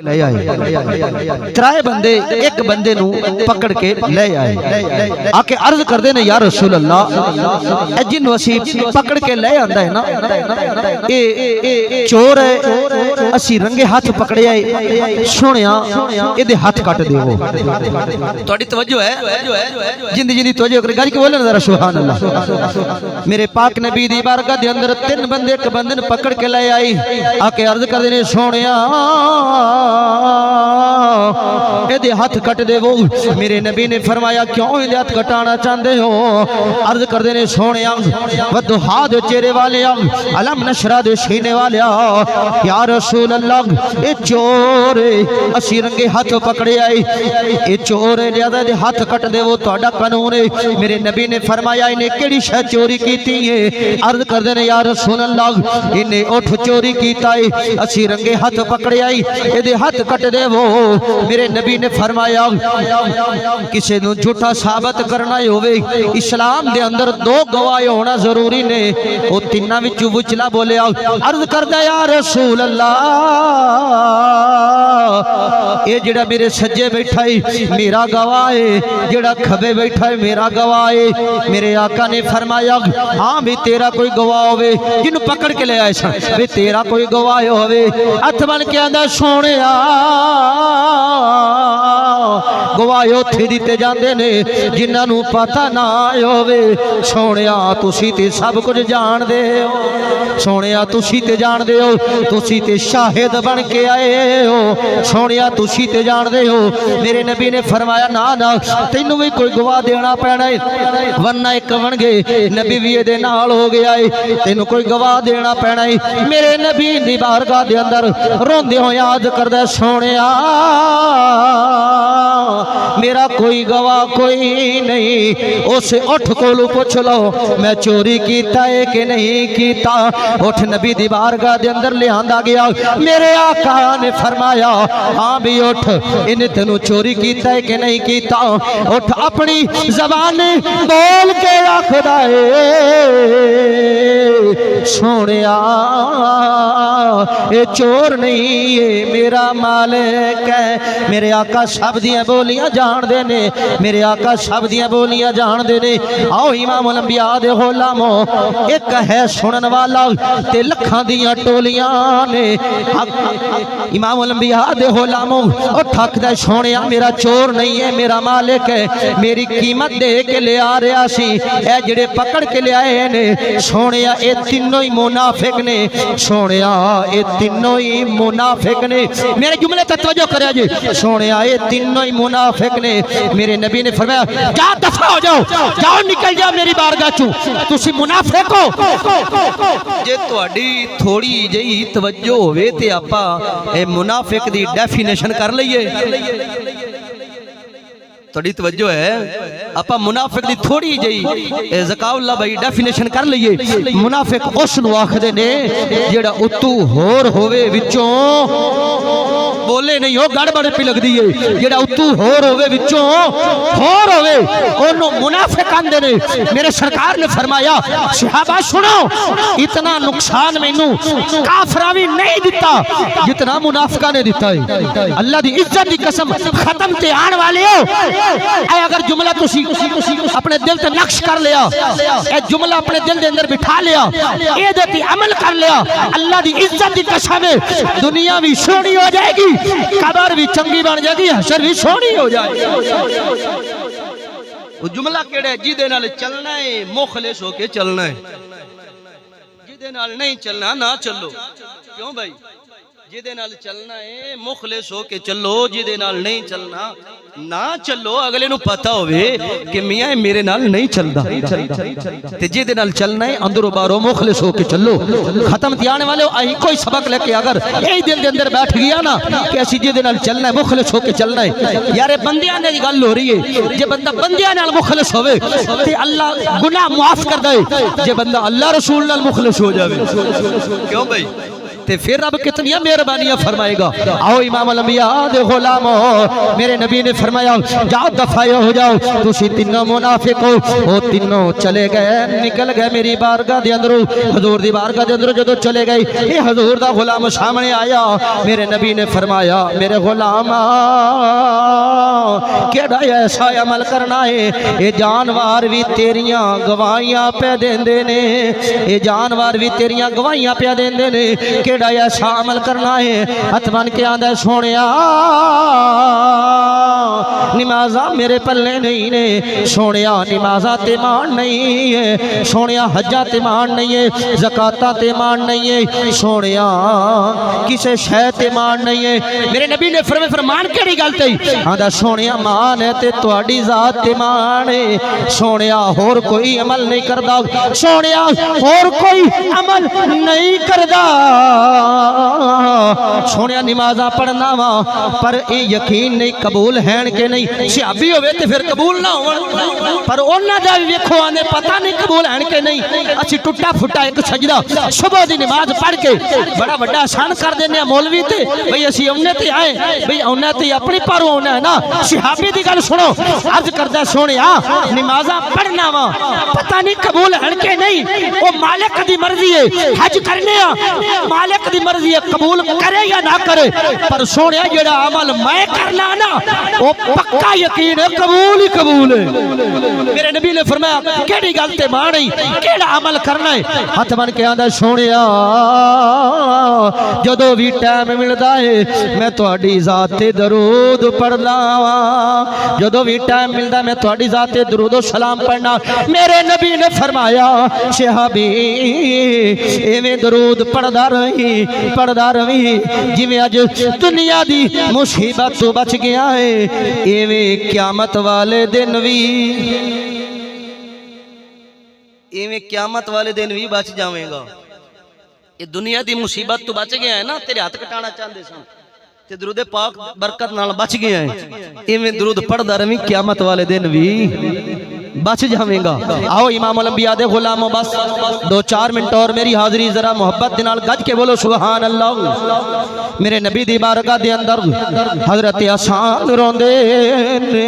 ले आए त्राए बंदे एक बंदे नू पकड़ के ले आए आके अर्ज करदे ने या रसूल अल्लाह ए जिन वसी पकड़ के ले आंदा है ना ए चोर है असी रंगे हाथ पकड़े आए सोनिया एदे हाथ काट देवो तोड़ी तवज्जो है जिंदी जिंदी तवज्जो कर गाली के बोले ना जरा सुभान अल्लाह मेरे पाक नबी दी बारगाह दे अंदर तीन बंदे एक बंदे पकड़ के ले आई आके अर्ज करदे ने सोनिया एदे हाथ कट देवो मेरे नबी ने फरमाया क्यों एदे हाथ कटाना चाहते हो अर्ज करदे ने सोनिया वदुहा दे चेहरे वाले अलम नशरा दे सीने वाले या रसूल अल्लाह ए चोर असी रंगे हाथ पकड़े आए ए चोर ज्यादा दे हाथ कट देवो तोड़ा कानून है मेरे नबी ने फरमाया इन्हें केड़ी शय चोरी कीती है अर्ज करदे ने या रसूल अल्लाह इन्हें उठ चोरी कीता है असी रंगे हाथ पकड़े आई एदे हाथ कट देवो मेरे नबी ने फरमाया किसी नू झूठा साबित करना होवे इस्लाम दे अंदर दो गवाह होना जरूरी ने ओ तिन्ना विचों विचला बोलिया अर्ज करदा या रसूल अल्लाह ये जेड़ा मेरे सज्जे बैठा है मेरा गवाह है जेड़ा खबे बैठा है मेरा गवाह है मेरे आका ने फरमाया हां भी तेरा कोई गवाह होवे जिन्नू पकड़ के ले आए सन भी तेरा कोई गवाह होवे हथ बन के आंदा सोनिया गवाह उत्थे दिते जांदे ने जिन्हां नू पता ना होवे सोनिया तुसी ते सब कुछ जाणदे हो सोनिया तुसी ते जाणदे हो तुसी ते शाहिद बन के आए हो सोनिया तुसी ते जाणदे हो मेरे नबी ने फरमाया ना ना तैनू भी कोई गवाह देना पैना है वरना एक बन गए नबी भी इहदे नाल हो गया है तैनू कोई गवाह देना पैना है मेरे नबी दी बारगाह दे अंदर रोंदे हो याद करदा सोनिया मेरा कोई गवाह कोई नहीं उस उठ कोलू पूछ लो मैं चोरी कीता है कि नहीं कीता उठ नबी दी बारगाह दे अंदर ले आंदा गया मेरे आका ने फरमाया हां भी उठ इन्हें तेनू चोरी कीता है कि नहीं कीता उठ अपनी जबान बोल के आखदा है सोनिया ये चोर नहीं ये मेरा मालिक है मेरे आका सब दियां बोलियां जानदे ने मेरे आका सब दियां बोलियां जानदे ने आओ इमाम अंबिया दे गुलामो एक है सुनन वाला ते लखां दियां टोलियां ने इमाम अंबिया दे गुलामो ओ ठकदा सोनिया मेरा चोर नहीं है मेरा मालिक है मेरी कीमत दे के ले आ रहा सी ए जेड़े पकड़ के ले आए ने सोनिया ए तीनों ही मुनाफिक ने सोनिया ए तीनों ही मुनाफिक ने मेरे जुमले ते तवज्जो करिया जी सोनिया ए तीनों ही मुनाफिक ने मेरे नबी ने फरमाया जा दफा हो जाओ जाओ निकल जाओ मेरी बारगाह चों तुसी मुनाफिक हो जे तुहाडी थोड़ी जही तवज्जो होवे ते आपां ए मुनाफिक दी डेफिनेशन कर लईए थोड़ी तवज्जो है आप मुनाफिक दी थोड़ी जी ज़काउल्लाह भाई डेफिनेशन कर लीए मुनाफिक उस नूं आखदे ने जेड़ा उतू होर होवे विचों बोले नहीं हो गड़बड़ पी लगदी है जेड़ा उतू होर होवे विचों होर होवे ओनू मुनाफिक आंदे ने मेरे सरकार ने फरमाया सहाबा सुनो इतना नुकसान मैनू काफरा भी नहीं दिता जितना मुनाफिका ने दिता है अल्लाह दी इज्जत दी कसम खत्म ते आने वाले हो अगर जुमला तुसी अपने दिल ते नक्श कर लिया ए जुमला अपने दिल दे अंदर बिठा लिया ए दे ते अमल कर लिया अल्लाह दी इज्जत दी कसम है दुनिया भी सोहनी हो जाएगी कब्र भी चंगी बन जाएगी हशर भी सोहनी हो जाएगी वो जुमला केड़ा जिदे नाल चलना है मुखलिस होके चलना है जिदे नाल नहीं चलना ना चलो क्यों भाई जिदे नाल चलना है मुखलिस होके चलो जिदे नाल नहीं चलना ना चलो अगले नू पता होवे कि मियां मेरे नाल नहीं चलदा ते जिदे नाल चलना है अंदरों बाहरों मुखलिस होके चलो खत्म ते आने वाले अहीं कोई सबक लेके अगर यही दिल दे अंदर बैठ गया ना कि असी जिदे नाल चलना है मुखलिस होके चलना है यार बंदियां दी गल हो रही है जे बंदा बंदियां नाल मुखलिस होवे ते अल्लाह गुनाह माफ कर दे जे बंदा अल्लाह रसूल नाल मुखलिस हो जावे क्यों भाई ते फिर रब कितनी मेहरबानियां फरमाएगा। आओ इमाम अल-अंबिया दे गुलामो, मेरे नबी ने फरमाया जाओ दफाए हो जाओ, तुसी तीनों मुनाफिक हो। वो तीनों चले गए, निकल गए मेरी बारगाह दे अंदरों, हजूर दी बारगाह दे अंदरों जदों चले गए, ये हजूर दा गुलाम सामने आया। मेरे नबी ने फरमाया मेरे गुलाम केड़ा ऐसा अमल करना है, ये जानवर भी तेरियां गवाहियां पे देंदे ने, ये जानवर भी तेरियां गवाहियां पे देंदे ने, केड़ा ऐसा अमल करना है। हथ बन के आंदा सोनिया नमाज़ा मेरे पल्ले नहीं ने, सोनिया नमाज़ा ते मान नहीं है, सोनिया हज्जा ते मान नहीं है, ज़काता ते मान नहीं है, सोनिया किसे शय ते मान नहीं है। मेरे नबी ने फरमान केड़ी गल ते आंदा सोनिया मान है ते तुहाडी ज़ात ते मान है, सोनिया होर कोई अमल नहीं करदा, सोनिया होर कोई अमल नहीं करदा, सोनिया नमाज़ा पढ़ना वा पर ये यकीन नहीं कबूल हैन के नहीं। सहाबी होवे ते फिर कबूल ना होवन, पर उन्हां दा भी वेखो आंदे पता नहीं कबूल हैन के नहीं। असी टुट्टा फुट्टा एक सजदा सुबह दी नमाज पढ़ के बड़ा बड़ा आसान कर देने मौलवी ते भई असी औने ते आए, भई औने ते अपनी पर औना है ना। सहाबी दी गल सुनो, अर्ज करदा सोनिया नमाज़ा पढ़ना वा पता नहीं कबूल हैन के नहीं, ओ मालिक दी मर्जी है, हज करने आ मालिक दी मर्जी है, कबूल करे या ना करे, पर सोनिया जेड़ा अमल मैं करना ना वो पक्का यकीन है कबूल ही कबूल है। मेरे नबी ने फरमाया केड़ी गल ते मानी, केड़ा अमल करना है। हथ बन के आंदा सोनिया जदों भी टाइम मिलदा है मैं तुहाडी ज़ात ते दरूद पढ़दा वा, जदों भी टाइम मिलदा मैं तुहाडी ज़ात ते दरूद और सलाम पढ़ना। मेरे नबी ने फरमाया सहाबी एवें दरूद पढ़दा रही जिवें अज दुनिया दी मुसीबत तो बच गया है, एवें क़यामत वाले दिन भी, एवें क़यामत वाले दिन भी बच जावेगा। ये दुनिया दी मुसीबत तो बच गया है ना, तेरे हाथ कटाना चाहते सन ते दरूद पाक बरकत नाल बच गया है, एवें दरूद पढ़दा रही क़यामत वाले दिन भी बच जावेगा। आओ इमाम अल-अंबिया दे गुलामो, बस 2-4 मिनट और मेरी हाजिरी जरा मोहब्बत दे नाल गज के बोलो सुभान अल्लाह। मेरे नबी दी बारगाह दे अंदर हजरत हसन रोंदे ने।